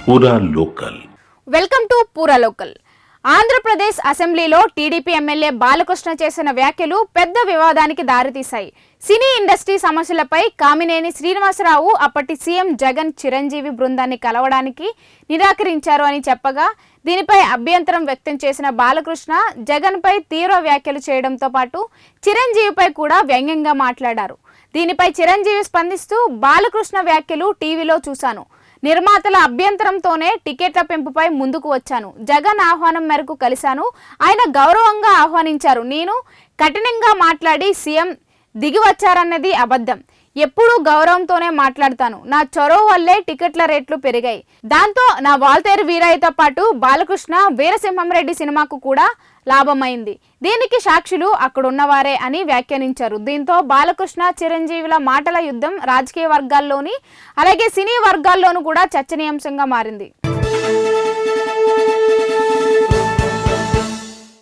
పూరా local. Welcome to పూరా local. Andhra Pradesh అసెంబ్లీలో టీడీపీ ఎమ్మెల్యే బాలకృష్ణ చేసిన వ్యాఖ్యలు పెద్ద వివాదానికి దారితీశాయి. సినీ ఇండస్ట్రీ సమస్యలపై కామినేని శ్రీనివాసరావు అప్పటి సీఎం జగన్ చిరంజీవి బృందాన్ని కలవడానికి నిరాకరించారు అని చెప్పగా, దీనిపై అభ్యంతరం వ్యక్తం చేసిన బాలకృష్ణ జగన్పై తీవ్ర వ్యాఖ్యలు చేయడంతో పాటు చిరంజీవిపై కూడా వ్యంగ్యంగా మాట్లాడారు. దీనిపై చిరంజీవి స్పందిస్తూ, బాలకృష్ణ వ్యాఖ్యలు టీవీలో చూశాను. నిర్మాతల అభ్యంతరంతోనే టికెట్ల పెంపుపై ముందుకు వచ్చాను. జగన్ ఆహ్వానం మేరకు కలిశాను. ఆయన గౌరవంగా ఆహ్వానించారు. నేను కఠినంగా మాట్లాడి సీఎం దిగి వచ్చారన్నది అబద్ధం. ఎప్పుడూ గౌరవంతోనే మాట్లాడతాను. నా చొరవ వల్లే టికెట్ల రేట్లు పెరిగాయి. దాంతో నా వాల్తేరు వీరయ్యతో పాటు బాలకృష్ణ వీరసింహంరెడ్డి సినిమాకు కూడా లాభమైంది. దీనికి సాక్షులు అక్కడున్నవారే అని వ్యాఖ్యానించారు. దీంతో బాలకృష్ణ చిరంజీవుల మాటల యుద్ధం రాజకీయ వర్గాల్లోని అలాగే సినీ వర్గాల్లోనూ కూడా చర్చనీయాంశంగా మారింది.